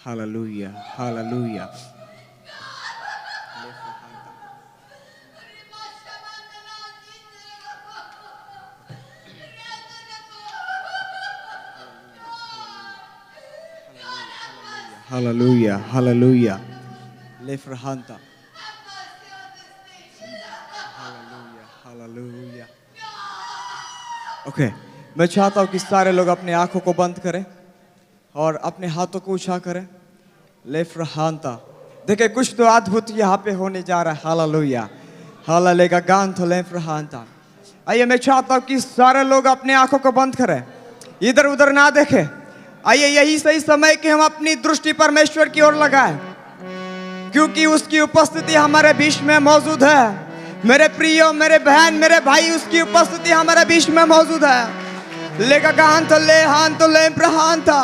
Hallelujah. Hallelujah. Hallelujah. Hallelujah. Lefrahanta. Hallelujah. Hallelujah. Okay. मैं चाहता हूं कि सारे लोग अपने आंखों को बंद करें और अपने हाथों को ऊंचा करें। लेफ्रहांता। देखिए कुछ तो अद्भुत यहाँ पे होने जा रहा है। हालेलुया। हालेलुया गान तो लेफ्रहांता। आइए मैं चाहता हूँ कि सारे लोग अपने आंखों को बंद करें, इधर उधर ना देखें। आइए यही सही समय कि हम अपनी दृष्टि परमेश्वर की ओर लगाएं, क्योंकि उसकी उपस्थिति हमारे बीच में मौजूद है। मेरे प्रियो, मेरे बहन, मेरे भाई, उसकी उपस्थिति हमारे बीच में मौजूद है। लेगा गान तो ले हान तो ले प्रहांता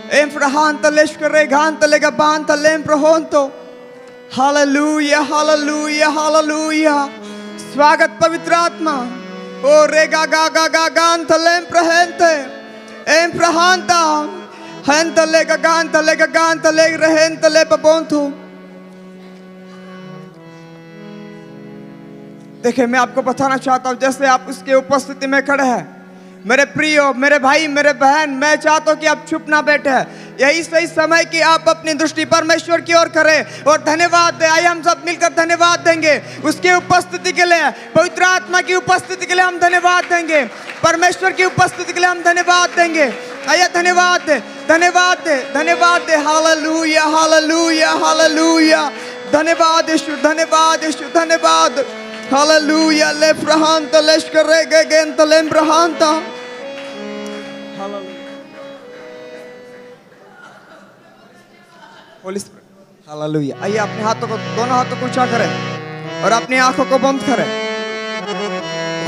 Emfrahanto leshkereganto legabanto lemprohonto. Hallelujah hallelujah hallelujah. स्वागत पवित्र आत्मा। ओ रेगा गा गा गा गांतो लेम्प्रहंते एम्प्रहांता हंतो लेगागांतो लेग्रहेंतो लेपबोंतो। देखिए मैं आपको बताना चाहता हूँ, जैसे आप उसके उपस्थिति में खड़े हैं मेरे प्रियो, मेरे भाई, मेरे बहन, मैं चाहता हूं कि आप चुप ना बैठे। यही सही समय कि आप अपनी दृष्टि परमेश्वर की ओर करें और धन्यवाद दें। आइए हम सब मिलकर धन्यवाद देंगे उसकी उपस्थिति के लिए, पवित्र आत्मा की उपस्थिति के लिए हम धन्यवाद देंगे, परमेश्वर की उपस्थिति के लिए हम धन्यवाद देंगे। आइए धन्यवाद दे, धन्यवाद दे, धन्यवाद दे। Hallelujah hallelujah hallelujah. धन्यवाद यीशु, धन्यवाद यीशु, धन्यवाद। Hallelujah, lefrahanta leshkerege genta lembrahanta. Hallelujah. Holy Spirit. Hallelujah. आइए अपने हाथों को, दोनों हाथों को ऊंचा करें और अपनी आंखों को बंद करें।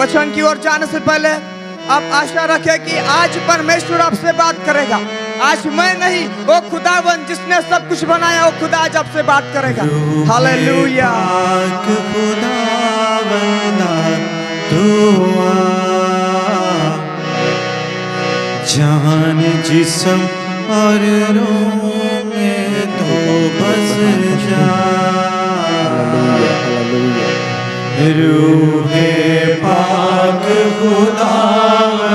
वचन की ओर जाने से पहले आप आशा रखें कि आज परमेश्वर आपसे बात करेगा। आज मैं नहीं, वो खुदावन जिसने सब कुछ बनाया, वो खुदा आज आपसे बात करेगा। हालेलुया। जान जिस्म और रूह में तो बस जा। रूहे पाक खुदावंदा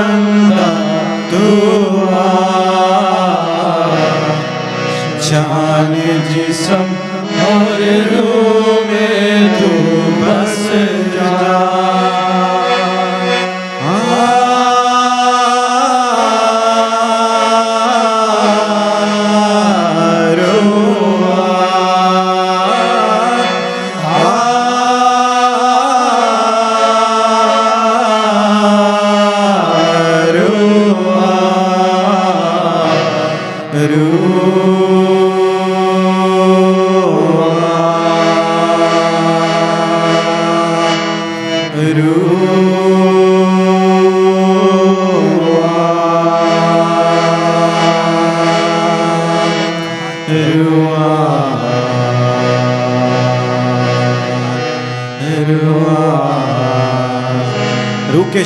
तू जान जिस्म और रूह में तू बस जा।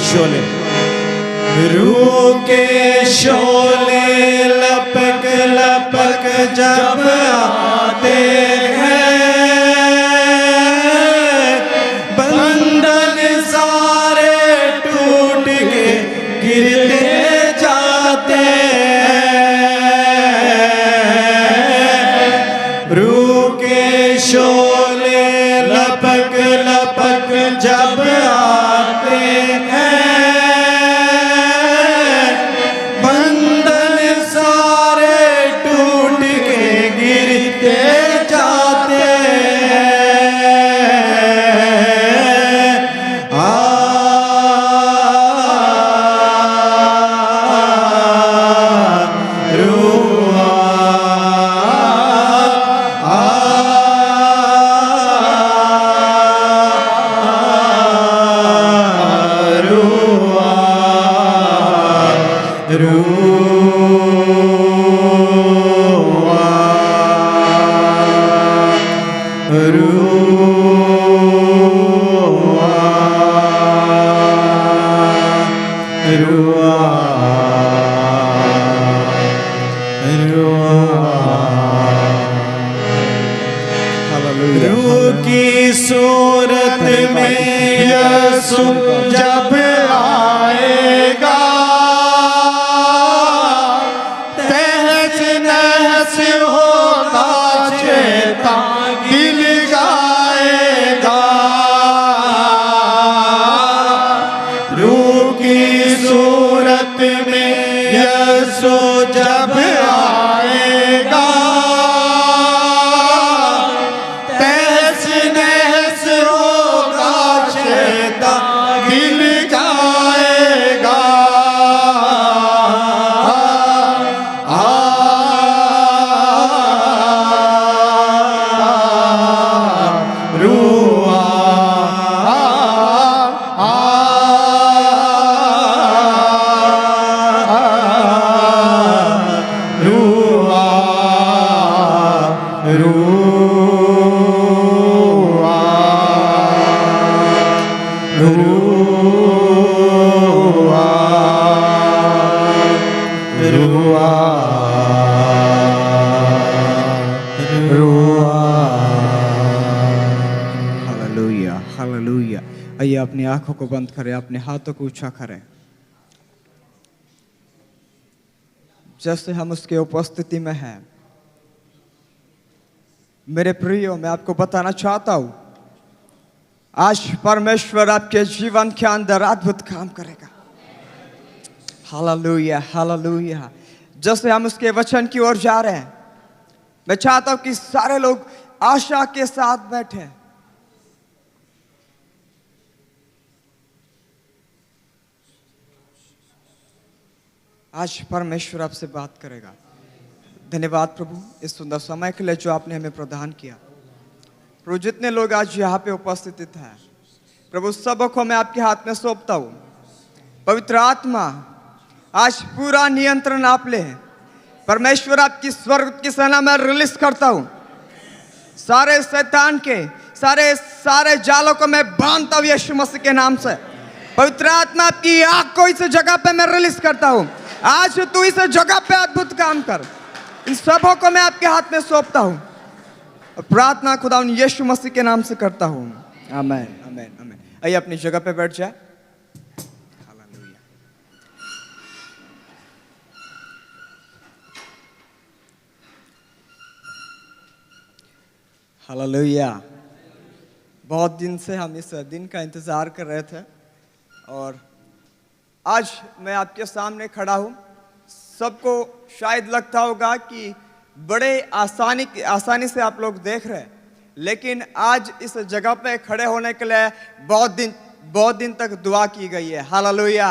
शोले रूह के शोले लपक लपक जब आते हैं, बंधन सारे टूट के गिरते जाते हैं। रूह के शोले लपक लपक जब आते हैं, जब आएगा, तहस नहस होगा, शैतान गिल जाएगा। रूह की सूरत में यीशु जब आएगा, तहस नहस होगा, शैतान गिल जाएगा। Hallelujah, hallelujah. आइए अपनी आंखों को बंद करें, अपने हाथों को ऊंचा करें। जैसे हम उसके उपस्थिति में हैं, मेरे प्रियो, मैं आपको बताना चाहता हूं, आज परमेश्वर आपके जीवन के अंदर अद्भुत काम करेगा। Hallelujah, hallelujah. जैसे हम उसके वचन की ओर जा रहे हैं, मैं चाहता हूं कि सारे लोग आशा के साथ बैठे। आज परमेश्वर आपसे बात करेगा। धन्यवाद प्रभु इस सुंदर समय के लिए जो आपने हमें प्रदान किया। प्रभु जितने लोग आज यहाँ पे उपस्थित हैं, प्रभु सबों को मैं आपके हाथ में सौंपता हूँ। पवित्र आत्मा आज पूरा नियंत्रण आप ले। परमेश्वर आपकी स्वर्ग की सेना में रिलीज करता हूँ। सारे शैतान के सारे जालों को मैं बांधता हूँ यीशु मसीह के नाम से। पवित्र आत्मा आपकी आग को इस जगह पे मैं रिलीज करता हूँ। आज तू इस जगह पे अद्भुत काम कर। इन सबों को मैं आपके हाथ में सौंपता हूँ। प्रार्थना खुदा यीशु मसीह के नाम से करता हूँ। आमीन, आमीन, आमीन। आइए अपनी जगह पे बैठ जाए। हालेलुया। हालेलुया। बहुत दिन से हम इस दिन का इंतजार कर रहे थे और आज मैं आपके सामने खड़ा हूँ। सबको शायद लगता होगा कि बड़े आसानी से आप लोग देख रहे हैं, लेकिन आज इस जगह पे खड़े होने के लिए बहुत दिन तक दुआ की गई है। हालेलुया।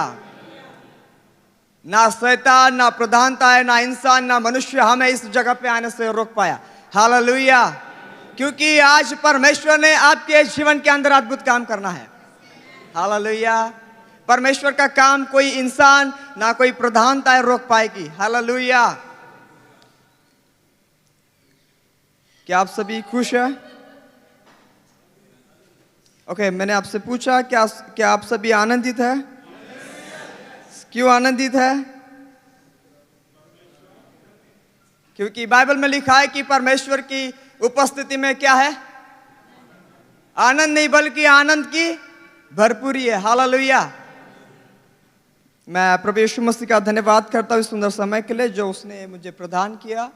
ना शैतान, ना प्रधानता है, ना इंसान, ना मनुष्य हमें इस जगह पे आने से रोक पाया। हालेलुया। क्योंकि आज परमेश्वर ने आपके जीवन के अंदर अद्भुत काम करना है। हालेलुया। परमेश्वर का काम कोई इंसान ना कोई प्रधानता रोक पाएगी। हालेलुया। क्या आप सभी खुश हैं? ओके, मैंने आपसे पूछा क्या आप सभी आनंदित हैं? क्यों आनंदित है? क्योंकि बाइबल में लिखा है कि परमेश्वर की उपस्थिति में क्या है? आनंद नहीं बल्कि आनंद की भरपूरी है। हालेलुया। मैं प्रभु यीशु मसीह का धन्यवाद करता हूँ इस सुंदर समय के लिए जो उसने मुझे प्रदान किया,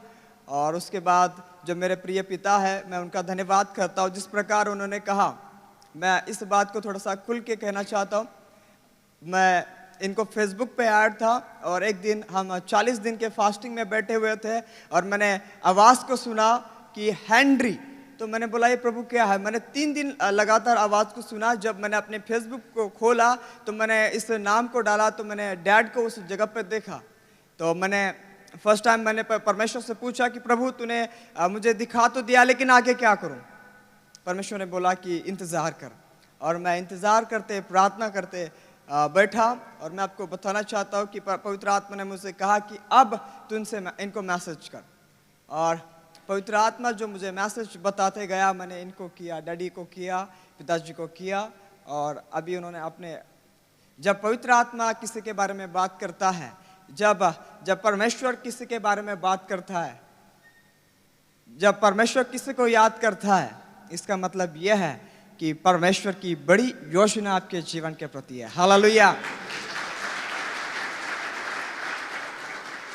और उसके बाद जो मेरे प्रिय पिता है मैं उनका धन्यवाद करता हूँ। जिस प्रकार उन्होंने कहा, मैं इस बात को थोड़ा सा खुल के कहना चाहता हूँ। मैं इनको फेसबुक पे ऐड था और एक दिन हम 40 दिन के फास्टिंग में बैठे हुए थे और मैंने आवाज़ को सुना कि हेनरी। तो मैंने बोला ये प्रभु क्या है? मैंने 3 दिन लगातार आवाज़ को सुना। जब मैंने अपने फेसबुक को खोला तो मैंने इस नाम को डाला, तो मैंने डैड को उस जगह पे देखा। तो मैंने फर्स्ट टाइम मैंने परमेश्वर से पूछा कि प्रभु तूने मुझे दिखा तो दिया, लेकिन आगे क्या करूं? परमेश्वर ने बोला कि इंतज़ार कर। और मैं इंतज़ार करते प्रार्थना करते बैठा। और मैं आपको बताना चाहता हूँ कि पवित्र आत्मा ने मुझसे कहा कि अब तू इनको मैसेज कर। और पवित्र आत्मा जो मुझे मैसेज बताते गया, मैंने इनको किया, डैडी को किया, पिताजी को किया। और अभी उन्होंने जब पवित्र आत्मा किसी के बारे में बात करता है, जब परमेश्वर किसी के बारे में बात करता है, जब परमेश्वर किसी को याद करता है, इसका मतलब यह है कि परमेश्वर की बड़ी योजना आपके जीवन के प्रति है। हालेलुया।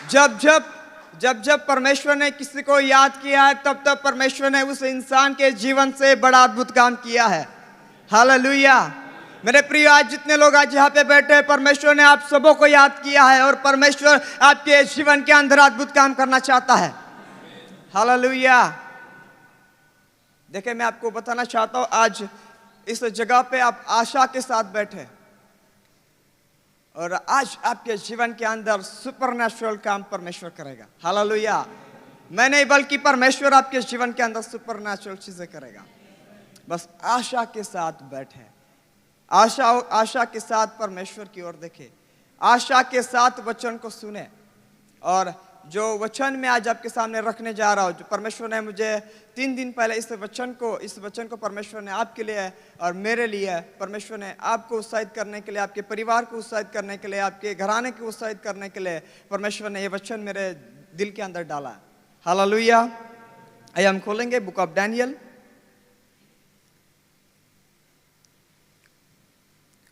जब जब जब जब परमेश्वर ने किसी को याद किया है, तब तब परमेश्वर ने उस इंसान के जीवन से बड़ा अद्भुत काम किया है। हालेलुया। मेरे प्रिय, आज जितने लोग आज यहाँ पे बैठे हैं, परमेश्वर ने आप सबों को याद किया है और परमेश्वर आपके जीवन के अंदर अद्भुत काम करना चाहता है। हालेलुया। देखिए, मैं आपको बताना चाहता हूँ, आज इस जगह पे आप आशा के साथ बैठे और आज आपके जीवन के अंदर सुपरनैचुरल काम परमेश्वर करेगा। हालेलुया। मैं नहीं, बल्कि परमेश्वर आपके जीवन के अंदर सुपरनैचुरल चीजें करेगा। बस आशा के साथ बैठे, आशा के साथ परमेश्वर की ओर देखे, आशा के साथ वचन को सुने। और जो वचन मैं आज आपके सामने रखने जा रहा हूँ, जो परमेश्वर ने मुझे 3 दिन पहले इस वचन को परमेश्वर ने आपके लिए और मेरे लिए, परमेश्वर ने आपको उत्साहित करने के लिए, आपके परिवार को उत्साहित करने के लिए, आपके घराने को उत्साहित करने के लिए परमेश्वर ने ये वचन मेरे दिल के अंदर डाला है। हालेलुया। आइए हम खोलेंगे बुक ऑफ डैनियल,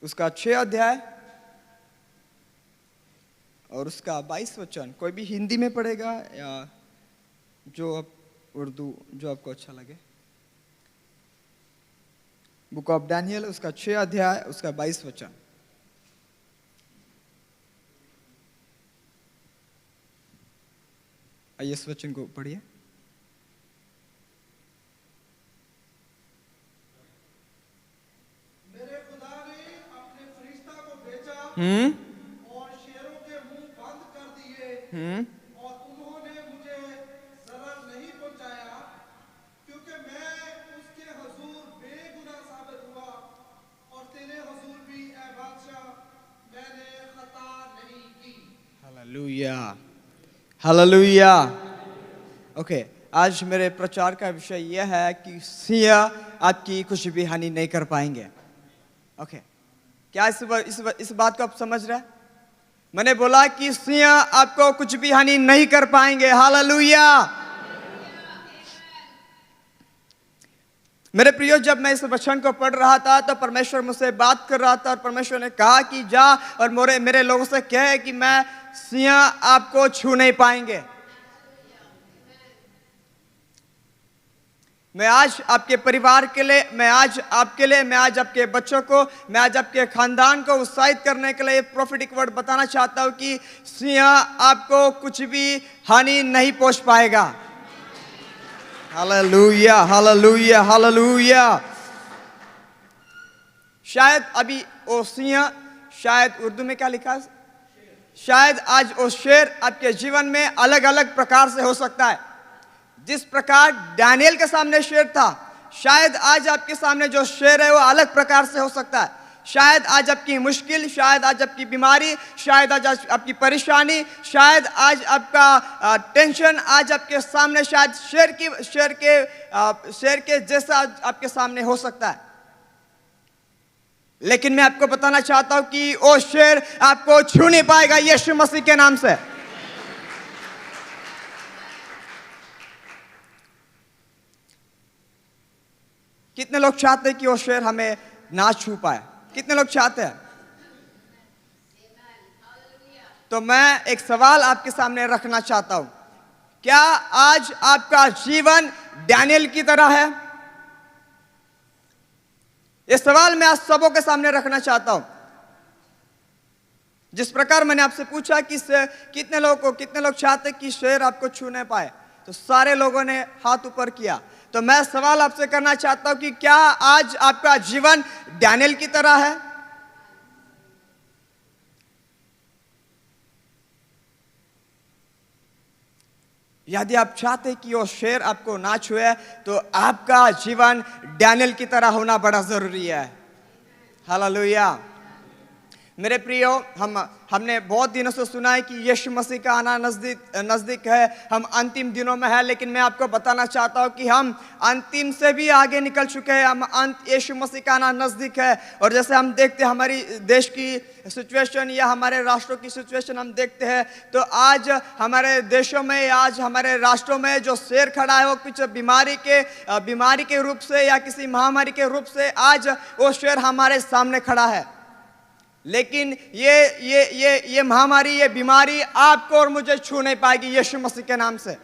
उसका 6 अध्याय और उसका 22 वचन। कोई भी हिंदी में पढ़ेगा या जो आप उर्दू, जो आपको अच्छा लगे। बुक ऑफ डैनियल, उसका 6 अध्याय, उसका 22 वचन। आइए इस वचन को पढ़िए। मेरे खुदा ने अपने फरिश्ता को भेजा और शेरों के मुंह बंद कर दिए और उन्होंने मुझे जरर नहीं पहुंचाया, क्योंकि मैं उसके हुजूर बेगुनाह साबित हुआ और तेरे हुजूर भी ऐ बादशाह मैंने खता नहीं की। हालेलुया। हालेलुया। ओके, आज मेरे प्रचार का विषय यह है कि सिंह आपकी कुछ भी हानि नहीं कर पाएंगे। ओके, क्या इस बात को आप समझ रहे हैं? मैंने बोला कि सिंह आपको कुछ भी हानि नहीं कर पाएंगे। हालेलुया। मेरे प्रियो, जब मैं इस वचन को पढ़ रहा था तो परमेश्वर मुझसे बात कर रहा था और परमेश्वर ने कहा कि जा और मेरे लोगों से कहे कि मैं सिंह आपको छू नहीं पाएंगे। मैं आज आपके परिवार के लिए, मैं आज आपके लिए, मैं आज आपके बच्चों को, मैं आज आपके खानदान को उत्साहित करने के लिए प्रोफेटिक वर्ड बताना चाहता हूं कि सिंह आपको कुछ भी हानि नहीं पहुंच पाएगा। Hallelujah, hallelujah, hallelujah. शायद अभी वो सिंह, शायद उर्दू में क्या लिखा है, शायद आज वो शेर आपके जीवन में अलग अलग प्रकार से हो सकता है। जिस प्रकार डैनियल के सामने शेर था, शायद आज आपके सामने जो शेर है वो अलग प्रकार से हो सकता है। शायद आज आपकी मुश्किल, शायद आज आपकी बीमारी, शायद आज आपकी परेशानी, शायद आज आपका टेंशन आज आपके सामने शायद शेर के जैसा आपके सामने हो सकता है। लेकिन मैं आपको बताना चाहता हूं कि वो शेर आपको छू नहीं पाएगा यीशु मसीह के नाम से। कितने लोग चाहते हैं कि वो शेर हमें ना छू पाए? कितने लोग चाहते हैं? तो मैं एक सवाल आपके सामने रखना चाहता हूं, क्या आज आपका जीवन डैनियल की तरह है? ये सवाल मैं आज सबों के सामने रखना चाहता हूं। जिस प्रकार मैंने आपसे पूछा कि कितने लोग चाहते कि शेर आपको छू नहीं पाए, तो सारे लोगों ने हाथ ऊपर किया। तो मैं सवाल आपसे करना चाहता हूं कि क्या आज आपका जीवन डैनियल की तरह है? यदि आप चाहते कि वो शेर आपको ना छुए, तो आपका जीवन डैनियल की तरह होना बड़ा जरूरी है। हालेलुया। मेरे प्रियो, हमने बहुत दिनों से सुना है कि यीशु मसीह का आना नज़दीक है, हम अंतिम दिनों में है। लेकिन मैं आपको बताना चाहता हूँ कि हम अंतिम से भी आगे निकल चुके हैं। हम यीशु मसीह का आना नज़दीक है। और जैसे हम देखते हैं हमारी देश की सिचुएशन या हमारे राष्ट्रों की सिचुएशन हम देखते हैं, तो आज हमारे देशों में, आज हमारे राष्ट्रों में जो शेर खड़ा है वो कुछ बीमारी के रूप से या किसी महामारी के रूप से आज वो शेर हमारे सामने खड़ा है। लेकिन ये महामारी, ये बीमारी आपको और मुझे छू नहीं पाएगी यीशु मसीह के नाम से।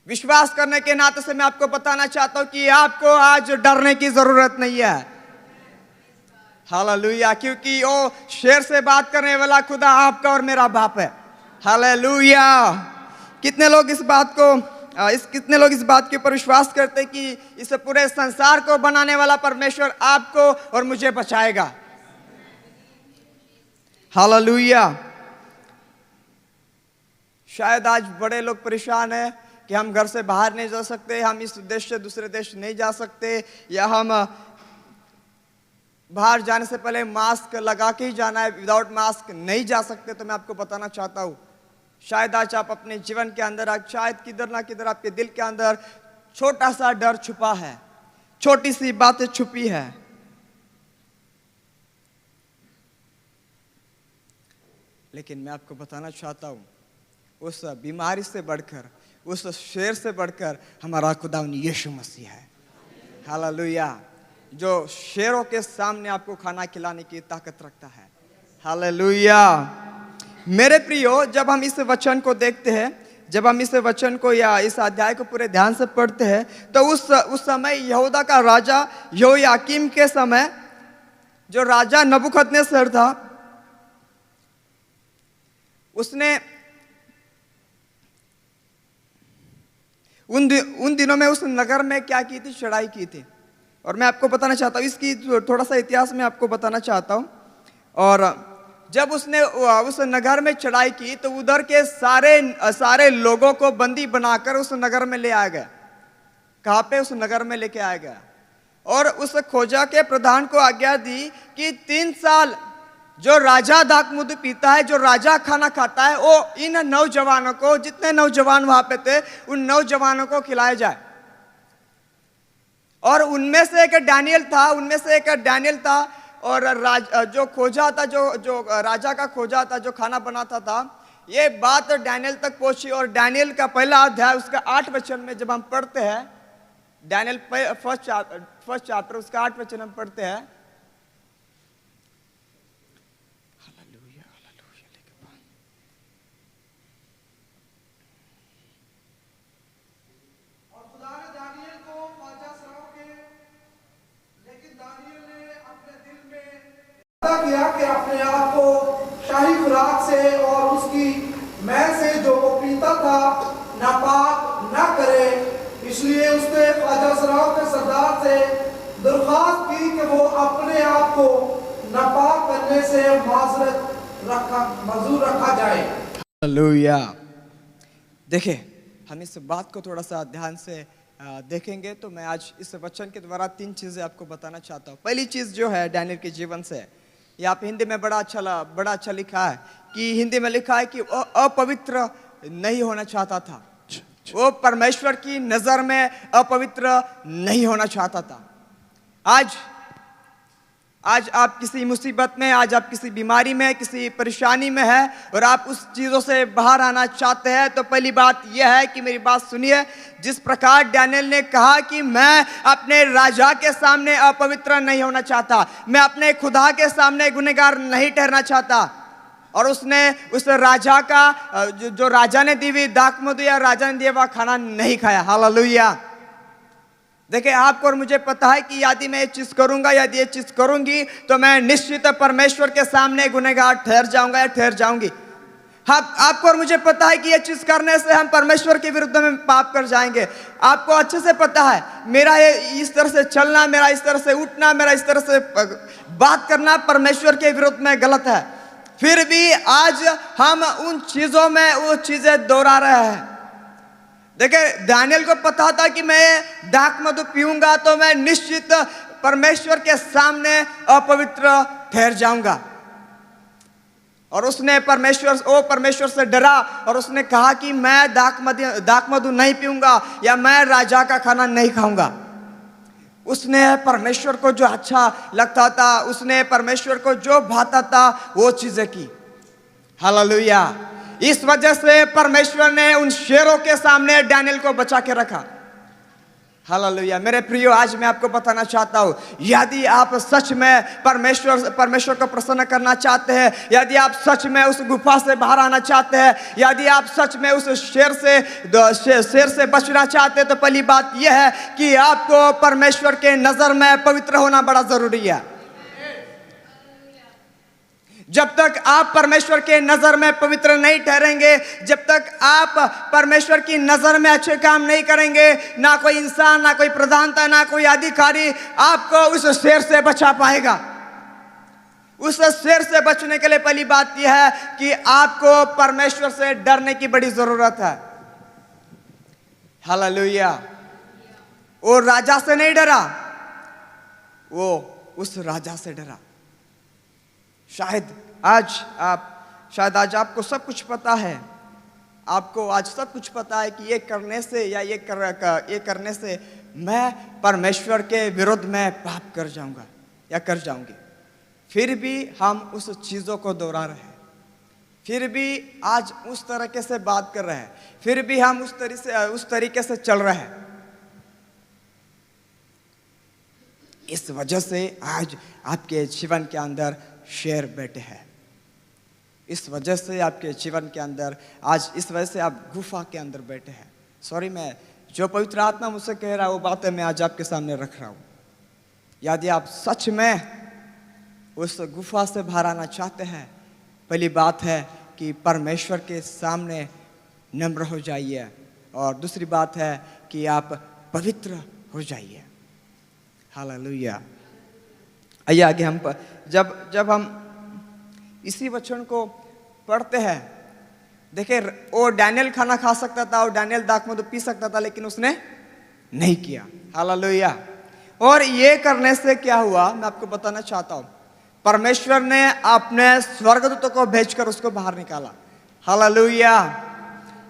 विश्वास करने के नाते से मैं आपको बताना चाहता हूं कि आपको आज डरने की जरूरत नहीं है। हालेलुया, क्योंकि वो शेर से बात करने वाला खुदा आपका और मेरा बाप है। हालेलुया। कितने लोग इस बात के ऊपर विश्वास करते हैं कि इस पूरे संसार को बनाने वाला परमेश्वर आपको और मुझे बचाएगा। हालेलुया। शायद आज बड़े लोग परेशान हैं कि हम घर से बाहर नहीं जा सकते, हम इस देश से दूसरे देश नहीं जा सकते, या हम बाहर जाने से पहले मास्क लगा के ही जाना है, विदाउट मास्क नहीं जा सकते। तो मैं आपको बताना चाहता हूं, शायद आज आप अपने जीवन के अंदर, आज शायद किधर ना किधर आपके दिल के अंदर छोटा सा डर छुपा है, छोटी सी बातें छुपी है। लेकिन मैं आपको बताना चाहता हूं, उस बीमारी से बढ़कर, उस शेर से बढ़कर हमारा खुदावन यीशु मसीह है। हालेलुया, जो शेरों के सामने आपको खाना खिलाने की ताकत रखता है। हालेलुया। मेरे प्रियो, जब हम इस वचन को देखते हैं, जब हम इस वचन को या इस अध्याय को पूरे ध्यान से पढ़ते हैं, तो उस समय यहूदा का राजा यहोयाकीम के समय जो राजा नबूकदनेस्सर था, उसने उन दिनों में उस नगर में क्या की थी? चढ़ाई की थी। और मैं आपको बताना चाहता हूँ, इसकी थोड़ा सा इतिहास में आपको बताना चाहता हूँ। और जब उसने उस नगर में चढ़ाई की तो उधर के सारे लोगों को बंदी बनाकर उस नगर में ले आया गया। कहाँ पे? उस नगर में लेके आया गया। और उस खोजा के प्रधान को आज्ञा दी कि 3 साल जो राजा दाखमधु पीता है, जो राजा खाना खाता है, वो इन नौजवानों को, जितने नौजवान वहां पे थे, उन नौजवानों को खिलाया जाए। और उनमें से एक डैनियल था। और जो खोजा था, जो राजा का खोजा था, जो खाना बनाता था, ये बात डैनियल तक पहुंची। और डैनियल का पहला अध्याय उसका 8 वचन में जब हम पढ़ते हैं, डैनियल फर्स्ट चैप्टर उसका 8 वचन हम पढ़ते हैं। और खुदा ने दानियल को ख्वाजा सराव के, लेकिन दानियल ने अपने दिल में किया कि अपने आप को शाही खुराक से और उसकी मैल से जो वो पीता था नापाक न करे। इसलिए उसने ख्वाजा सराव के सरदार से दरख्वास्त की कि वो अपने आप को नापाक करने से माजूर रखा जाए। हालेलुया। देखिए, हम इस बात को थोड़ा सा ध्यान से देखेंगे तो मैं आज इस वचन के द्वारा 3 चीजें आपको बताना चाहता हूँ। पहली चीज जो है डैनियल के जीवन से, ये आप हिंदी में बड़ा अच्छा लिखा है कि हिंदी में लिखा है कि वो अपवित्र नहीं होना चाहता था, वो परमेश्वर की नजर में अपवित्र नहीं होना चाहता था। आज आप किसी मुसीबत में, आज आप किसी बीमारी में, किसी परेशानी में है और आप उस चीज़ों से बाहर आना चाहते हैं, तो पहली बात यह है कि मेरी बात सुनिए। जिस प्रकार डैनियल ने कहा कि मैं अपने राजा के सामने अपवित्र नहीं होना चाहता, मैं अपने खुदा के सामने गुनहगार नहीं ठहरना चाहता, और उसने उस राजा का जो राजा ने दी हुई दाखमधु या राजा ने दिया हुआ खाना नहीं खाया। हालेलुया। देखिए, आपको और मुझे पता है कि यदि मैं ये चीज करूंगा, यदि ये चीज करूंगी, तो मैं निश्चित परमेश्वर के सामने गुनहगार ठहर जाऊंगा या ठहर जाऊंगी। आपको और मुझे पता है कि ये चीज करने से हम परमेश्वर के विरुद्ध में पाप कर जाएंगे। आपको अच्छे से पता है मेरा ये इस तरह से चलना, मेरा इस तरह से उठना, मेरा इस तरह से बात करना परमेश्वर के विरुद्ध में गलत है। फिर भी आज हम उन चीजों में वो चीजें दोहरा रहे हैं। देखिए, दानियल को पता था कि मैं दाखमधु पीऊंगा तो मैं निश्चित परमेश्वर के सामने अपवित्र ठहर जाऊंगा। और उसने परमेश्वर से डरा और उसने कहा कि मैं दाख मधु नहीं पीऊंगा या मैं राजा का खाना नहीं खाऊंगा। उसने परमेश्वर को जो अच्छा लगता था, उसने परमेश्वर को जो भाता था, वो चीजें की। हालेलुया। इस वजह से परमेश्वर ने उन शेरों के सामने डैनियल को बचा के रखा। हालेलुया। मेरे प्रियो, आज मैं आपको बताना चाहता हूं, यदि आप सच में परमेश्वर को प्रसन्न करना चाहते हैं, यदि आप सच में उस गुफा से बाहर आना चाहते हैं, यदि आप सच में उस शेर से बचना चाहते हैं, तो पहली बात यह है कि आपको परमेश्वर के नजर में पवित्र होना बड़ा जरूरी है। जब तक आप परमेश्वर के नजर में पवित्र नहीं ठहरेंगे, जब तक आप परमेश्वर की नजर में अच्छे काम नहीं करेंगे, ना कोई इंसान, ना कोई प्रधानता, ना कोई अधिकारी आपको उस शेर से बचा पाएगा। उस शेर से बचने के लिए पहली बात यह है कि आपको परमेश्वर से डरने की बड़ी जरूरत है। हालेलुया। वो राजा से नहीं डरा, वो उस राजा से डरा। शायद आज आपको सब कुछ पता है, आपको आज सब कुछ पता है कि ये करने से या ये करने से मैं परमेश्वर के विरुद्ध में पाप कर जाऊंगा या कर जाऊंगी। फिर भी हम उस चीज़ों को दोहरा रहे हैं, फिर भी आज उस तरीके से बात कर रहे हैं, फिर भी हम उस तरीके से चल रहे हैं। इस वजह से आज आपके जीवन के अंदर शेर बैठे हैं। इस वजह से आपके जीवन के अंदर आज इस वजह से आप गुफा के अंदर बैठे हैं। सॉरी, मैं जो पवित्र आत्मा मुझसे कह रहा है वो बातें मैं आज आपके सामने रख रहा हूँ। यदि आप सच में उस गुफा से बाहर आना चाहते हैं, पहली बात है कि परमेश्वर के सामने नम्र हो जाइए, और दूसरी बात है कि आप पवित्र हो जाइए। हालेलुया। आइए आगे हम जब हम इसी वचन को पढ़ते हैं, देखिए वो डैनियल खाना खा सकता था और डैनियल दाख मधु पी सकता था, लेकिन उसने नहीं किया। हालेलुया। और ये करने से क्या हुआ, मैं आपको बताना चाहता हूं, परमेश्वर ने अपने स्वर्गदूतों को भेजकर उसको बाहर निकाला। हालेलुया।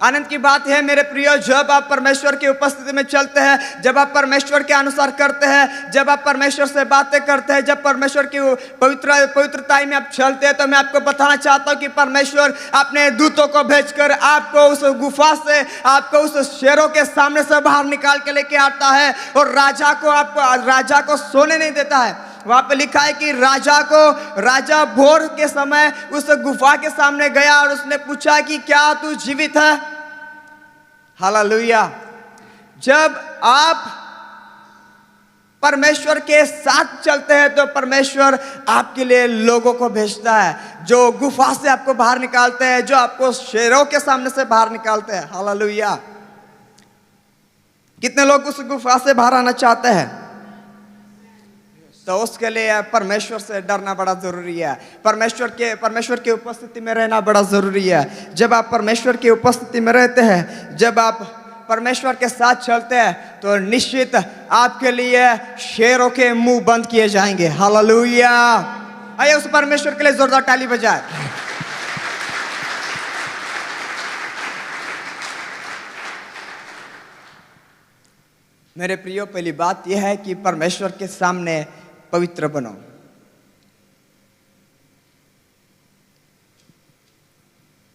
आनंद की बात है मेरे प्रियो, जब आप परमेश्वर की उपस्थिति में चलते हैं, जब आप परमेश्वर के अनुसार करते हैं, जब आप परमेश्वर से बातें करते हैं, जब परमेश्वर की पवित्रता में आप चलते हैं, तो मैं आपको बताना चाहता हूं कि परमेश्वर अपने दूतों को भेजकर आपको उस गुफा से, आपको उस शेरों के सामने से बाहर निकाल के लेके आता है, और राजा को सोने नहीं देता है। वहां पे लिखा है कि राजा भोर के समय उस गुफा के सामने गया और उसने पूछा कि क्या तू जीवित है। हालेलुया। जब आप परमेश्वर के साथ चलते हैं तो परमेश्वर आपके लिए लोगों को भेजता है जो गुफा से आपको बाहर निकालते हैं, जो आपको शेरों के सामने से बाहर निकालते हैं। हालेलुया। कितने लोग उस गुफा से बाहर आना चाहते हैं? तो उसके लिए परमेश्वर से डरना बड़ा जरूरी है, परमेश्वर की उपस्थिति में रहना बड़ा जरूरी है। जब आप परमेश्वर की उपस्थिति में रहते हैं, जब आप परमेश्वर के साथ चलते हैं, तो निश्चित आपके लिए शेरों के मुंह बंद किए जाएंगे। हालेलुया। आइए उस परमेश्वर के लिए जोरदार ताली बजाएं। मेरे प्रियो, पहली बात यह है कि परमेश्वर के सामने पवित्र बनो।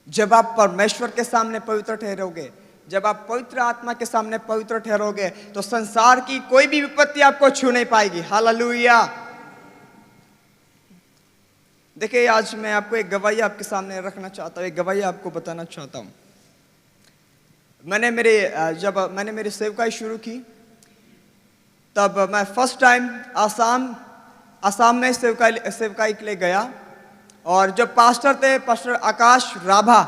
जब आप परमेश्वर के सामने पवित्र ठहरोगे, जब आप पवित्र आत्मा के सामने पवित्र ठहरोगे, तो संसार की कोई भी विपत्ति आपको छू नहीं पाएगी। हालेलुया। देखिए, आज मैं आपको एक गवाही आपके सामने रखना चाहता हूं, एक गवाही आपको बताना चाहता हूं। जब मैंने मेरी सेवकाई शुरू की, तब मैं फर्स्ट टाइम आसाम में सेवकाई के लिए गया, और जो पास्टर थे, पास्टर आकाश राभा,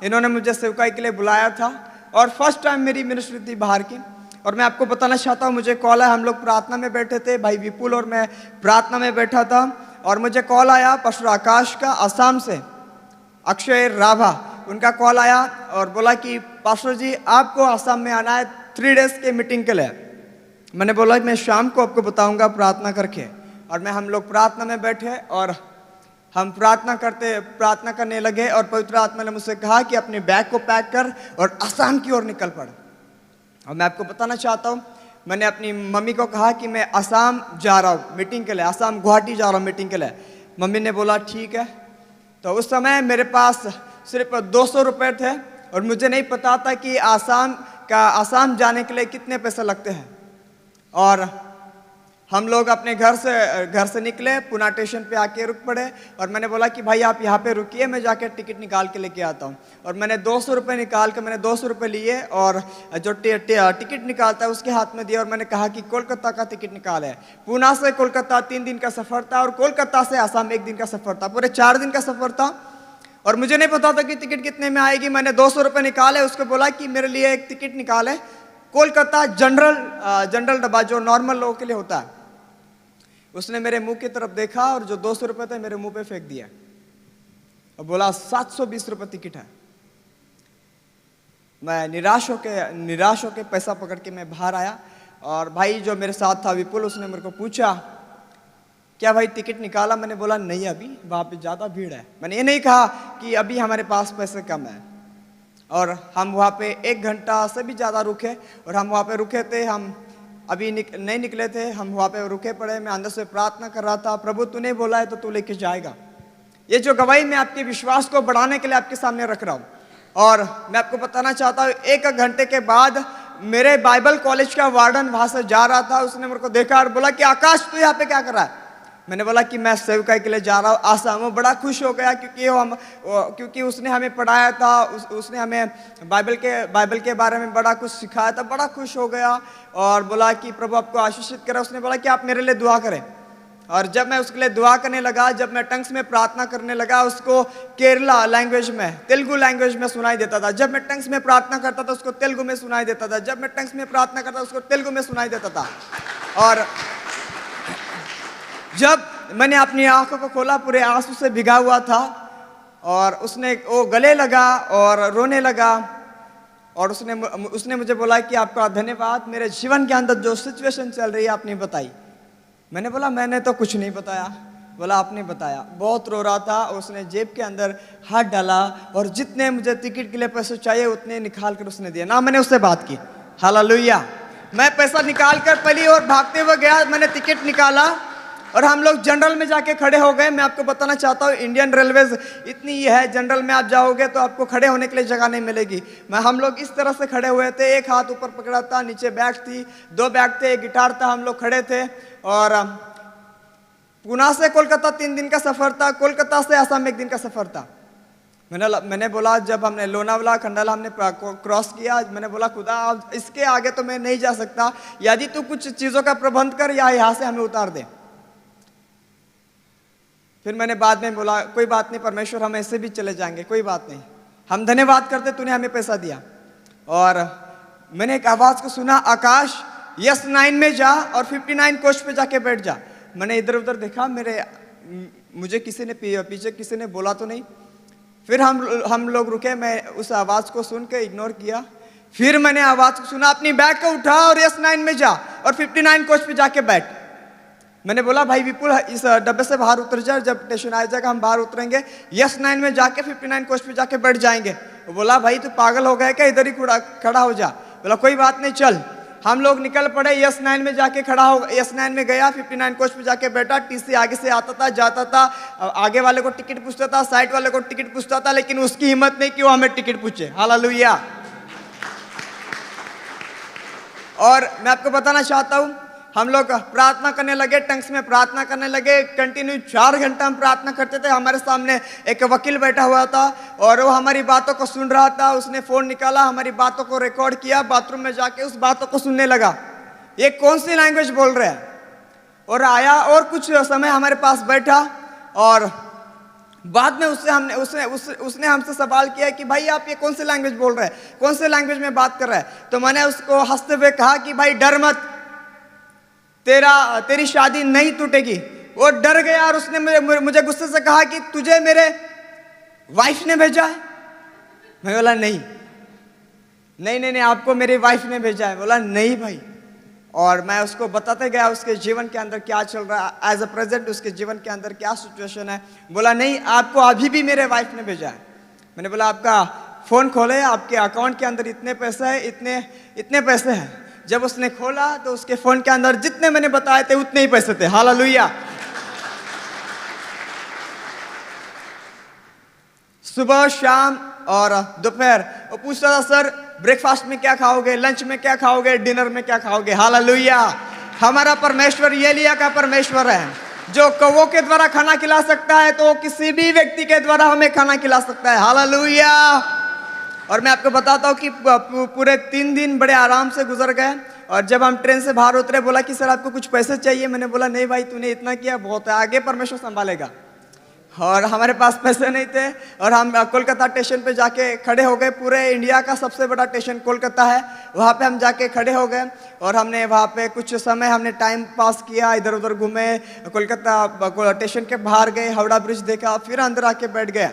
इन्होंने मुझे सेवकाई के लिए बुलाया था, और फर्स्ट टाइम मेरी मिनिस्ट्री थी बाहर की। और मैं आपको बताना चाहता हूँ, मुझे कॉल आया, हम लोग प्रार्थना में बैठे थे, भाई विपुल और मैं प्रार्थना में बैठा था, और मुझे कॉल आया पास्टर आकाश का, आसाम से अक्षय राभा, उनका कॉल आया और बोला कि पास्टर जी आपको आसाम में आना है 3 डेज के मीटिंग के लिए। मैंने बोला मैं शाम को आपको बताऊंगा प्रार्थना करके। और हम लोग प्रार्थना में बैठे और हम प्रार्थना करने लगे और पवित्र आत्मा ने मुझसे कहा कि अपने बैग को पैक कर और आसाम की ओर निकल पड़। और मैं आपको बताना चाहता हूँ, मैंने अपनी मम्मी को कहा कि मैं आसाम जा रहा हूँ मीटिंग के लिए, आसाम गुवाहाटी जा रहा हूँ मीटिंग के लिए। मम्मी ने बोला ठीक है। तो उस समय मेरे पास सिर्फ 200 रुपये थे और मुझे नहीं पता था कि आसाम जाने के लिए कितने पैसे लगते हैं। और हम लोग अपने घर से निकले, पुणे स्टेशन पे आके रुक पड़े और मैंने बोला कि भाई आप यहाँ पे रुकिए, मैं जाके टिकट निकाल के लेके आता हूँ। और मैंने 200 रुपये निकाल के मैंने 200 रुपये लिए और जो टिकट निकालता है उसके हाथ में दिया और मैंने कहा कि कोलकाता का टिकट निकाल है। पुणे से कोलकाता 3 दिन का सफ़र था और कोलकाता से आसाम 1 दिन का सफ़र था, पूरे 4 दिन का सफ़र था। और मुझे नहीं पता था कि टिकट कितने में आएगी। मैंने 200 रुपये निकाले, उसको बोला कि मेरे लिए एक टिकट निकाले कोलकाता जनरल डब्बा जो नॉर्मल लोगों के लिए होता है। उसने मेरे मुंह की तरफ देखा और जो 200 रुपये थे मेरे मुंह पे फेंक दिया और बोला 720 रुपये टिकट है। मैं निराश होके पैसा पकड़ के मैं बाहर आया और भाई जो मेरे साथ था विपुल, उसने मेरे को पूछा क्या भाई टिकट निकाला? मैंने बोला नहीं, अभी वहाँ पे ज़्यादा भीड़ है। मैंने ये नहीं कहा कि अभी हमारे पास पैसे कम है। और हम वहाँ पे 1 घंटा से भी ज़्यादा रुके और हम वहाँ पे रुके थे, हम अभी नहीं निकले थे, हम वहाँ पे रुके पड़े। मैं अंदर से प्रार्थना कर रहा था, प्रभु तूने बोला है तो तू लेके जाएगा। ये जो गवाही मैं आपके विश्वास को बढ़ाने के लिए आपके सामने रख रहा हूँ। और मैं आपको बताना चाहता हूँ, 1 घंटे के बाद मेरे बाइबल कॉलेज का वार्डन वहाँ से जा रहा था। उसने मेरे को देखा और बोला कि आकाश तू यहाँ पे क्या कर रहा है? मैंने बोला कि मैं सेवकाई के लिए जा रहा हूँ आसाम। वो बड़ा खुश हो गया क्योंकि उसने हमें पढ़ाया था, उसने हमें बाइबल के बारे में बड़ा कुछ सिखाया था। बड़ा खुश हो गया और बोला कि प्रभु आपको आशीषित करे। उसने बोला कि आप मेरे लिए दुआ करें। और जब मैं उसके लिए दुआ करने लगा, जब मैं टंग्स में प्रार्थना करने लगा, उसको केरला लैंग्वेज में, तेलुगु लैंग्वेज में सुनाई देता था। जब मैं टंग्स में प्रार्थना करता था उसको तेलुगु में सुनाई देता था। जब मैं टंग्स में प्रार्थना करता उसको तेलुगु में सुनाई देता था। और जब मैंने अपनी आंखों को खोला, पूरे आंसू से भिगा हुआ था और वो गले लगा और रोने लगा। और उसने मुझे बोला कि आपका धन्यवाद, मेरे जीवन के अंदर जो सिचुएशन चल रही है आपने बताई। मैंने बोला मैंने तो कुछ नहीं बताया। बोला आपने बताया। बहुत रो रहा था। उसने जेब के अंदर हाथ डाला और जितने मुझे टिकट के लिए पैसे चाहिए उतने निकाल कर उसने दिया ना। मैंने उससे बात की, हालेलुया। मैं पैसा निकाल कर पहली और भागते हुए गया, मैंने टिकट निकाला और हम लोग जनरल में जाके खड़े हो गए। मैं आपको बताना चाहता हूँ, इंडियन रेलवेज इतनी ये है, जनरल में आप जाओगे तो आपको खड़े होने के लिए जगह नहीं मिलेगी। हम लोग इस तरह से खड़े हुए थे, एक हाथ ऊपर पकड़ा था, नीचे बैग थी, 2 बैग थे, एक गिटार था। हम लोग खड़े थे और पुणे से कोलकाता 3 दिन का सफ़र था, कोलकाता से आसाम 1 दिन का सफ़र था। मैंने बोला, जब हमने लोनावला खंडाला हमने क्रॉस किया, मैंने बोला खुदा अब इसके आगे तो मैं नहीं जा सकता, यदि तू कुछ चीज़ों का प्रबंध कर या यहाँ से हमें उतार दे। फिर मैंने बाद में बोला कोई बात नहीं परमेश्वर, हम ऐसे भी चले जाएंगे, कोई बात नहीं, हम धन्यवाद करते तूने हमें पैसा दिया। और मैंने एक आवाज़ को सुना, आकाश S9 में जा और 59 कोच पे जाके बैठ जा। मैंने इधर उधर देखा, मुझे किसी ने पीछे किसी ने बोला तो नहीं। फिर हम लोग रुके, मैं उस आवाज़ को सुन के इग्नोर किया। फिर मैंने आवाज़ को सुना, अपनी बैग को उठा और S9 में जा और 59 कोच पे जाके बैठ। मैंने बोला भाई विपुल इस डब्बे से बाहर उतर जा, जब स्टेशन आ जाएगा हम बाहर उतरेंगे, S9 में जाके 59 कोच पे जाके बैठ जाएंगे। वो बोला भाई तू पागल हो गया क्या, इधर ही खड़ा हो जा। बोला कोई बात नहीं चल। हम लोग निकल पड़े, S9 में जाके खड़ा हो, S9 में गया, 59 कोच पे जाके बैठा। टीसी आगे से आता था जाता था, आगे वाले को टिकट पूछता था, साइड वाले को टिकट पूछता था, लेकिन उसकी हिम्मत नहीं कि वो हमें टिकट पूछे। हालेलुया। और मैं आपको बताना चाहता हूँ, हम लोग प्रार्थना करने लगे, टंग्स में प्रार्थना करने लगे, कंटिन्यू 4 घंटा हम प्रार्थना करते थे। हमारे सामने एक वकील बैठा हुआ था और वो हमारी बातों को सुन रहा था। उसने फ़ोन निकाला, हमारी बातों को रिकॉर्ड किया, बाथरूम में जाके उस बातों को सुनने लगा, ये कौन सी लैंग्वेज बोल रहे हैं। और आया और कुछ समय हमारे पास बैठा और बाद में उसने हमसे सवाल किया कि भाई आप ये कौन सी लैंग्वेज बोल रहे हैं, कौन से लैंग्वेज में बात कर रहे हैं। तो मैंने उसको हंसते हुए कहा कि भाई डर मत, तेरी शादी नहीं टूटेगी। वो डर गया और उसने मुझे गुस्से से कहा कि तुझे मेरे वाइफ ने भेजा है। मैं बोला नहीं, आपको मेरी वाइफ ने भेजा है। बोला नहीं भाई। और मैं उसको बताते गया उसके जीवन के अंदर क्या चल रहा है, एज अ प्रेजेंट उसके जीवन के अंदर क्या सिचुएशन है। बोला नहीं, आपको अभी भी मेरे वाइफ ने भेजा है। मैंने बोला आपका फ़ोन खोले, आपके अकाउंट के अंदर इतने पैसे हैं, इतने इतने पैसे हैं। जब उसने खोला तो उसके फ़ोन के अंदर जितने मैंने बताए थे उतने ही पैसे थे। हालेलुया। सुबह शाम और दोपहर वो पूछता था, सर ब्रेकफास्ट में क्या खाओगे, लंच में क्या खाओगे, डिनर में क्या खाओगे। हालेलुया। हमारा परमेश्वर एलिय्याह का परमेश्वर है, जो कौवों के द्वारा खाना खिला सकता है तो किसी भी व्यक्ति के द्वारा हमें खाना खिला सकता है। हालेलुया। और मैं आपको बताता हूँ कि पूरे 3 दिन बड़े आराम से गुजर गए। और जब हम ट्रेन से बाहर उतरे, बोला कि सर आपको कुछ पैसे चाहिए। मैंने बोला नहीं भाई, तूने इतना किया बहुत है, आगे परमेश्वर संभालेगा। और हमारे पास पैसे नहीं थे और हम कोलकाता स्टेशन पे जाके खड़े हो गए। पूरे इंडिया का सबसे बड़ा स्टेशन कोलकाता है, वहाँ पे हम जाके खड़े हो गए और हमने वहाँ पे कुछ समय हमने टाइम पास किया, इधर उधर घूमे, कोलकाता स्टेशन के बाहर गए, हावड़ा ब्रिज देखा, फिर अंदर आके बैठ गए।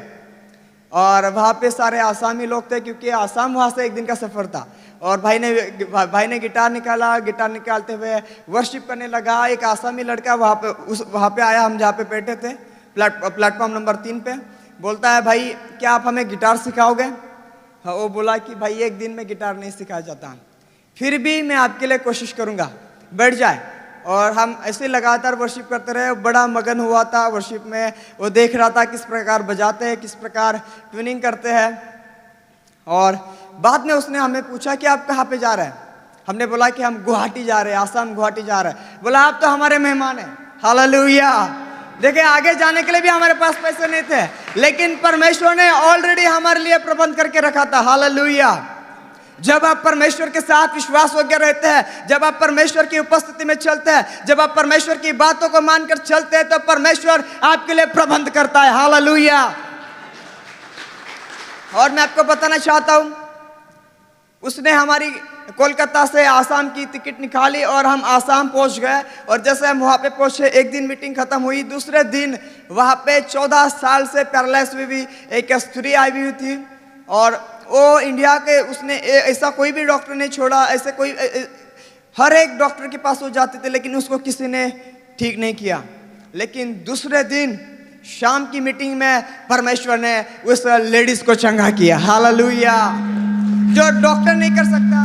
और वहाँ पे सारे आसामी लोग थे, क्योंकि आसाम वहाँ से 1 दिन का सफ़र था। और भाई ने गिटार निकाला, गिटार निकालते हुए वर्शिप करने लगा। एक आसामी लड़का वहाँ पे आया, हम जहाँ पे बैठे थे प्लेटफॉर्म नंबर 3 पे, बोलता है भाई क्या आप हमें गिटार सिखाओगे। हाँ, वो बोला कि भाई 1 दिन में गिटार नहीं सिखाया जाता, फिर भी मैं आपके लिए कोशिश करूँगा, बैठ जाए। और हम ऐसे लगातार वर्शिप करते रहे, बड़ा मगन हुआ था वर्शिप में। वो देख रहा था किस प्रकार बजाते हैं, किस प्रकार ट्यूनिंग करते हैं। और बाद में उसने हमें पूछा कि आप कहाँ पे जा रहे हैं। हमने बोला कि हम गुवाहाटी जा रहे हैं, आसाम गुवाहाटी जा रहे हैं। बोला आप तो हमारे मेहमान हैं। हालेलुया। देखिए आगे जाने के लिए भी हमारे पास पैसे नहीं थे, लेकिन परमेश्वर ने ऑलरेडी हमारे लिए प्रबंध करके रखा था। हालेलुया। जब आप परमेश्वर के साथ विश्वास योग्य रहते हैं, जब आप परमेश्वर की उपस्थिति में चलते हैं, जब आप परमेश्वर की बातों को मानकर चलते हैं, तो परमेश्वर आपके लिए प्रबंध करता है। हालेलुया। और मैं आपको बताना चाहता हूं, उसने हमारी कोलकाता से आसाम की टिकट निकाली और हम आसाम पहुंच गए। और जैसे हम वहाँ पे पहुंचे, 1 दिन मीटिंग खत्म हुई, दूसरे दिन वहाँ पे 14 साल से पैरालाइज हुई एक स्त्री आई हुई थी। और वो इंडिया के, उसने ऐसा कोई भी डॉक्टर नहीं छोड़ा, ऐसे कोई हर एक डॉक्टर के पास वो जाते थे, लेकिन उसको किसी ने ठीक नहीं किया। लेकिन दूसरे दिन शाम की मीटिंग में परमेश्वर ने उस लेडीज को चंगा किया। हालेलुया। जो डॉक्टर नहीं कर सकता,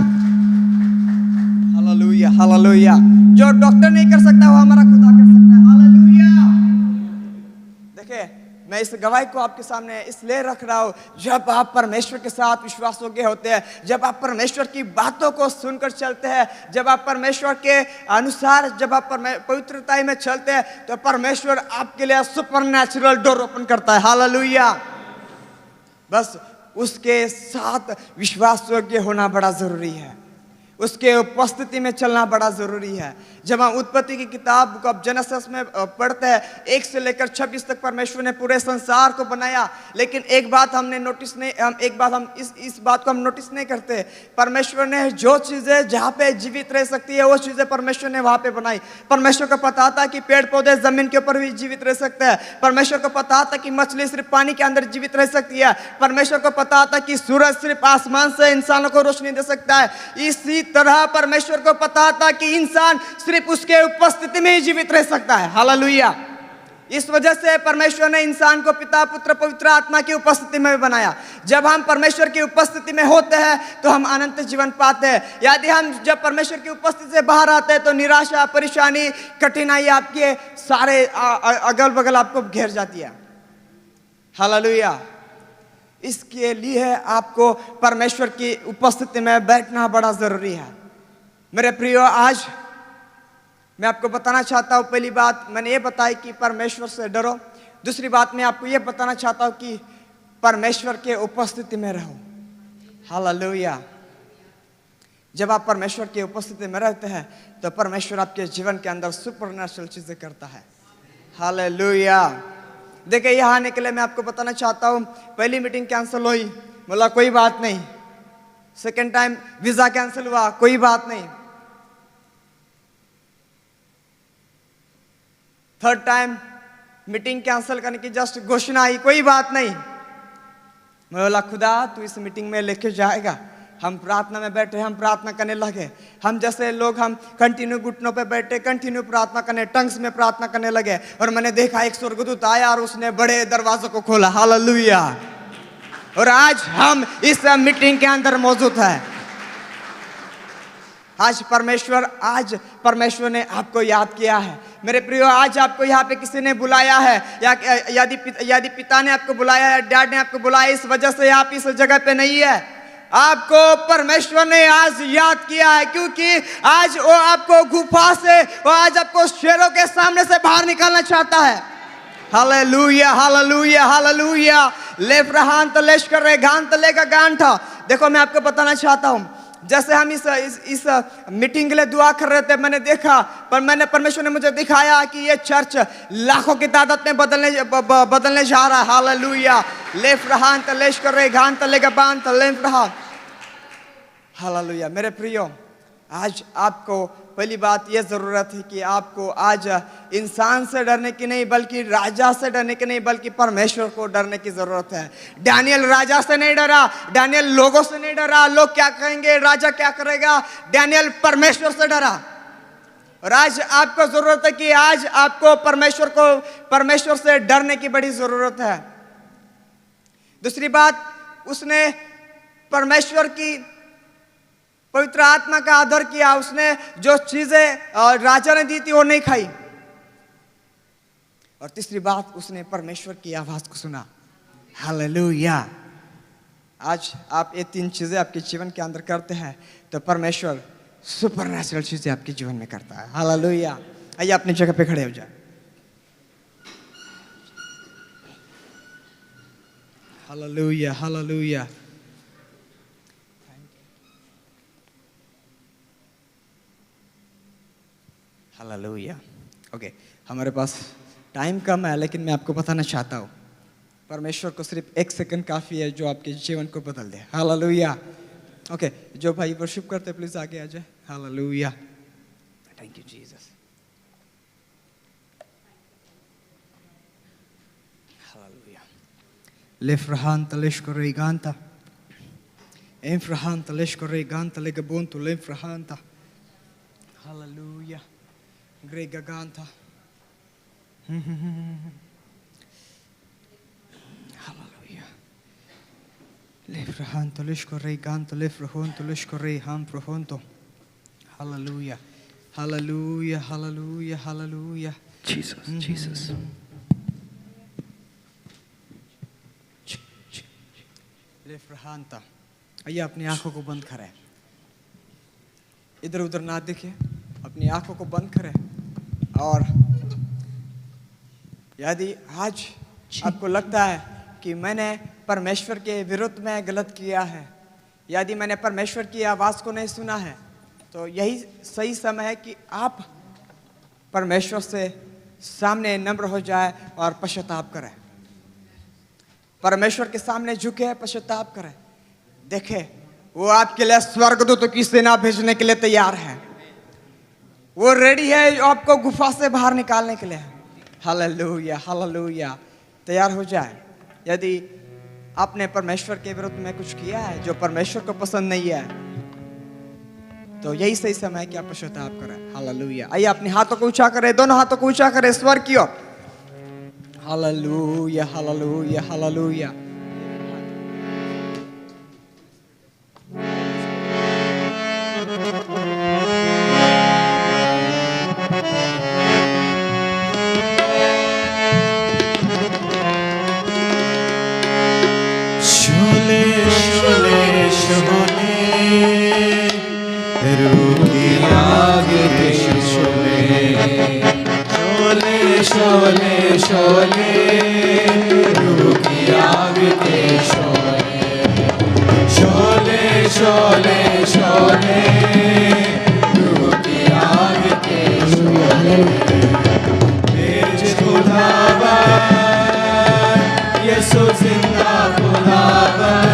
हालेलुया हालेलुया, जो डॉक्टर नहीं कर सकता वो हमारा खुदा कर सकता है। हालेलुया। देखिए मैं इस गवाही को आपके सामने इसलिए रख रहा हूँ, जब आप परमेश्वर के साथ विश्वास योग्य होते हैं, जब आप परमेश्वर की बातों को सुनकर चलते हैं, जब आप परमेश्वर के अनुसार, जब आप पवित्रता में चलते हैं, तो परमेश्वर आपके लिए सुपरनैचुरल डोर ओपन करता है। हालेलुया। बस उसके साथ विश्वास योग्य होना बड़ा जरूरी है, उसके उपस्थिति में चलना बड़ा जरूरी है। जब हम उत्पत्ति की किताब को अब जेनेसिस में पढ़ते हैं, 1 से लेकर 26 तक परमेश्वर ने पूरे संसार को बनाया। लेकिन एक बात हमने नोटिस नहीं, हम इस बात को हम नोटिस नहीं करते। परमेश्वर ने जो चीजें जहाँ पे जीवित रह सकती है, वो चीजें परमेश्वर ने वहाँ पे बनाई। परमेश्वर को पता था कि पेड़ पौधे जमीन के ऊपर भी जीवित रह सकते हैं। परमेश्वर को पता था कि मछली सिर्फ पानी के अंदर जीवित रह सकती है। परमेश्वर को पता था कि सूरज सिर्फ आसमान से इंसानों को रोशनी दे सकता है। इसी तरह परमेश्वर को पता था कि इंसान सिर्फ उसके उपस्थिति में ही जीवित रह सकता है। हालेलुया। इस वजह से परमेश्वर ने इंसान को पिता पुत्र पवित्र आत्मा की उपस्थिति में बनाया। जब हम परमेश्वर की उपस्थिति में होते हैं तो हम अनंत जीवन पाते हैं। यदि हम जब परमेश्वर की उपस्थिति से बाहर आते हैं तो निराशा, परेशानी, कठिनाई आपके सारे अगल बगल आपको घेर जाती है। हालेलुया। इसके लिए आपको परमेश्वर की उपस्थिति में बैठना बड़ा जरूरी है। मेरे प्रियो, आज मैं आपको बताना चाहता हूँ, पहली बात मैंने ये बताई कि परमेश्वर से डरो। दूसरी बात मैं आपको ये बताना चाहता हूँ कि परमेश्वर के उपस्थिति में रहो। हालेलुया। जब आप परमेश्वर की उपस्थिति में रहते हैं तो परमेश्वर आपके जीवन के अंदर सुपरनैचुरल चीजें करता है। हालेलुया। देखिए यहाँ आने के लिए मैं आपको बताना चाहता हूँ, पहली मीटिंग कैंसिल हुई, बोला कोई बात नहीं। सेकेंड टाइम वीजा कैंसिल हुआ, कोई बात नहीं। थर्ड टाइम मीटिंग कैंसिल करने की जस्ट घोषणा आई, कोई बात नहीं। मैं बोला खुदा तू इस मीटिंग में लेके जाएगा। हम प्रार्थना में बैठे, हम प्रार्थना करने लगे। हम जैसे लोग हम कंटिन्यू घुटनों पे बैठे, कंटिन्यू प्रार्थना करने, टंग्स में प्रार्थना करने लगे। और मैंने देखा एक स्वर्गदूत आया और उसने बड़े दरवाजों को खोला। हालेलुया। और आज हम इस मीटिंग के अंदर मौजूद है। आज परमेश्वर ने आपको याद किया है। मेरे प्रियो, आज आपको यहाँ पे किसी ने बुलाया है, या यदि पिता ने आपको बुलाया है, डैड ने आपको बुलाया, इस वजह से आप इस जगह पे नहीं है। आपको परमेश्वर ने आज याद किया है, क्योंकि आज वो आपको गुफा से, वो आज आपको शेरों के सामने से बाहर निकालना चाहता है। Hallelujah, hallelujah, hallelujah. लेफ्रहान तलेश कर रहे गान तले का गान था। देखो, मैं आपको बताना चाहता हूँ, जैसे हम इस मीटिंग के लिए दुआ कर रहे थे, मैंने देखा, परमेश्वर ने मुझे दिखाया कि ये चर्च लाखों की तादाद में बदलने जा रहा है। हालेलुया। लेफ्रहान तलेश कर रहे गान तले का बान तलेफ्रहान। हालेलुया। मेरे प्रियो, आज आपको पहली बात यह जरूरत है कि आपको आज इंसान से डरने की नहीं, बल्कि राजा से डरने की नहीं, बल्कि परमेश्वर को डरने की जरूरत है। डैनियल राजा से नहीं डरा, डैनियल लोगों से नहीं डरा, लोग क्या कहेंगे, राजा क्या करेगा। डैनियल परमेश्वर से डरा। और आज आपको जरूरत है कि आज आपको परमेश्वर से डरने की बड़ी जरूरत है। दूसरी बात, उसने परमेश्वर की पवित्र आत्मा का आदर किया। उसने जो चीजें राजा ने दी थी वो नहीं खाई। और तीसरी बात, उसने परमेश्वर की आवाज को सुना। हालेलुया। आज आप ये तीन चीजें आपके जीवन के अंदर करते हैं तो परमेश्वर सुपरनैचुरल चीजें आपके जीवन में करता है। हालेलुया। आइए अपनी जगह पे खड़े हो जाए। Hallelujah, hallelujah. हालेलुया। ओके, हमारे पास टाइम कम है, लेकिन मैं आपको बताना चाहता हूँ, परमेश्वर को सिर्फ 1 सेकंड काफ़ी है जो आपके जीवन को बदल दे। हालेलुया। ओके, जो भाई वर्शिप करते प्लीज आगे आ जाए। Hallelujah. Thank you Jesus. Hallelujah. लेफ्रहान तलेश को रेगांता, एफ्रहान तलेश को रेगांता लेके बोंतु लेफ्रहांता। Hallelujah. Grega Ganta. Hallelujah. Lefrahanto lishko rei ganto lefrahonto lishko rei han profonto. Hallelujah. Hallelujah. Hallelujah. Hallelujah. Jesus, Jesus. लेफ्रहांता। आइए अपनी आंखों को बंद करें, इधर उधर ना देखिए, अपनी आंखों को बंद करें। और यदि आज आपको लगता है कि मैंने परमेश्वर के विरुद्ध में गलत किया है, यदि मैंने परमेश्वर की आवाज़ को नहीं सुना है, तो यही सही समय है कि आप परमेश्वर से सामने नम्र हो जाए और पश्चाताप करें। परमेश्वर के सामने झुके, पश्चाताप करें। देखें, वो आपके लिए स्वर्गदूतों की सेना भेजने के लिए तैयार है। वो रेडी है आपको गुफा से बाहर निकालने के लिए। Hallelujah, hallelujah. तैयार हो जाए। यदि आपने परमेश्वर के विरुद्ध में कुछ किया है जो परमेश्वर को पसंद नहीं है, तो यही सही समय है कि आप पश्चाताप करें। हालेलुया। आइए अपने हाथों को ऊंचा करें, दोनों हाथों को ऊंचा करें स्वर्ग की ओर। Hallelujah, hallelujah, hallelujah. शोले शोले रूह की आग के शोले, शोले शोले शोले रूह की आग के शोले। मेरे खुदावन यीशु जिंदा खुदावन,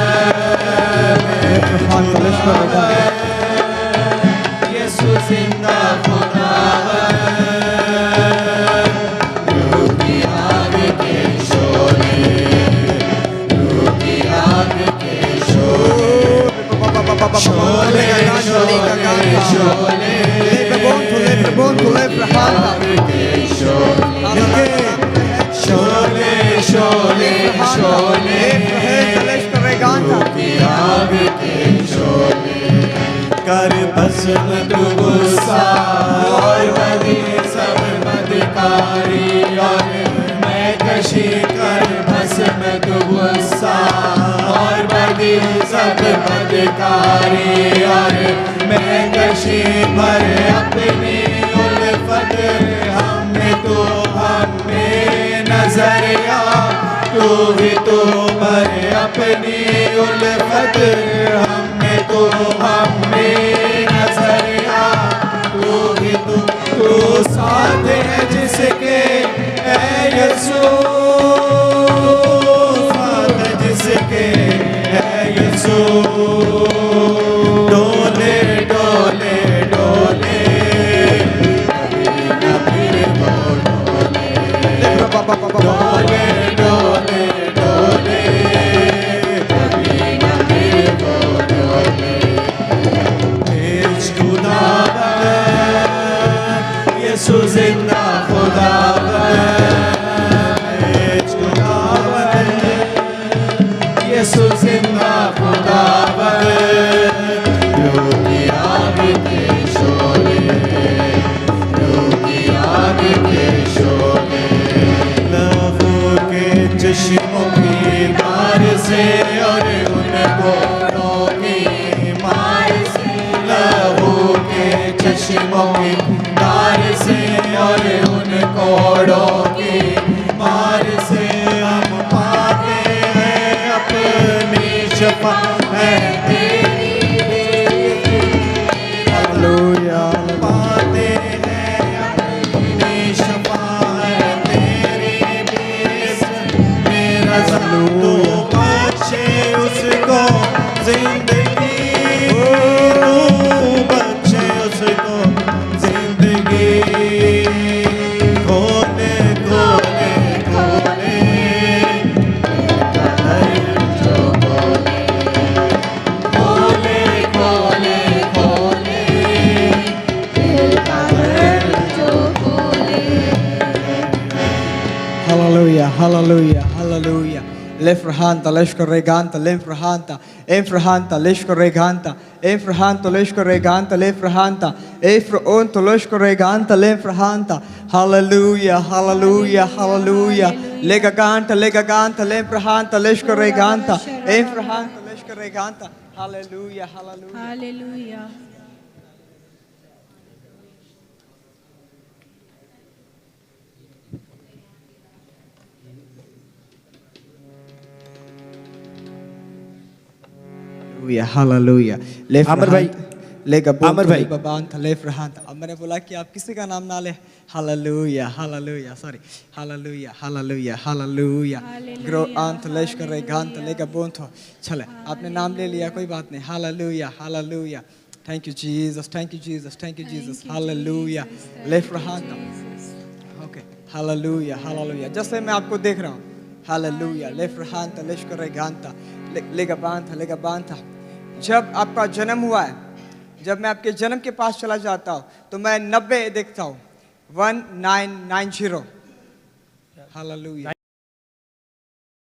यीशु जिंदा खुदावन। शोले शोले शोले शोले शोले शोले की आग के शोले कर भस्म तू गुस्सा और बदी सब बदकारी और मैं कशी कर भस्म तू गुस्सा और बदी सब बदकारी और मैं कशी पर अपनी उल्फत हमने तो हमें नजरिया तू ही तो पर अपनी उल्फत हमने तो हमें नजरिया तू ही तू साथ है जिसके ऐ यीशु साथ जिसके ऐ यीशु डोले डोले डोले कभी न डोले डोले डोले कभी न डोले भेज खुदावंद यीशु जिंदा खुदावंद भेज खुदावंद यीशु जिंदा खुदावंद योगी आग के शोले योगी आग के शोले लहू के चश्मों की धार से और उनको की मार से लहू के चश्मों की धार से और उन कोड़ों की मार से हम पाते हैं अपनी शफा है तेरी हालेलुया पाते हैं अपनी शफा है तेरी बीस मेरा तो बच्चे उसको जिंदगी तू बच्चे उसको जिंदगी खोले खोले खोले जो खोले खोले खोले खोले Hallelujah, hallelujah, hallelujah. Lefrahanta, leshkoreganta, lemfrahanta, enfrahanta, leshkoreganta, enfrahanta, leshkoreganta, lefrahanta, efronto, leshkoreganta, lemfrahanta. Hallelujah, hallelujah, hallelujah. Legaganta, legaganta, lemfrahanta, leshkoreganta, enfrahanta, leshkoreganta. Hallelujah, hallelujah. Hallelujah. Hallelujah left Aamir भाई, लेगा आमिर भाई। बाबान था लेफ्ट रहा था अब मैंने बोला कि आप किसी का नाम ना ले hallelujah hallelujah sorry hallelujah hallelujah hallelujah grow अंत लेश कर रे गांत लेगा बोन तो चले आपने नाम ले लिया कोई बात नहीं hallelujah hallelujah thank you Jesus thank you Jesus thank you Jesus hallelujah left रहा था ओके हालेलुया हालेलुया जैसे मैं आपको देख रहा हूँ हालेलुया लेफ्ट रहा था लेश कर रे गांत लेगा बांध था जब आपका जन्म हुआ है जब मैं आपके जन्म के पास चला जाता हूँ तो मैं 90 देखता हूँ 1990 हालेलुया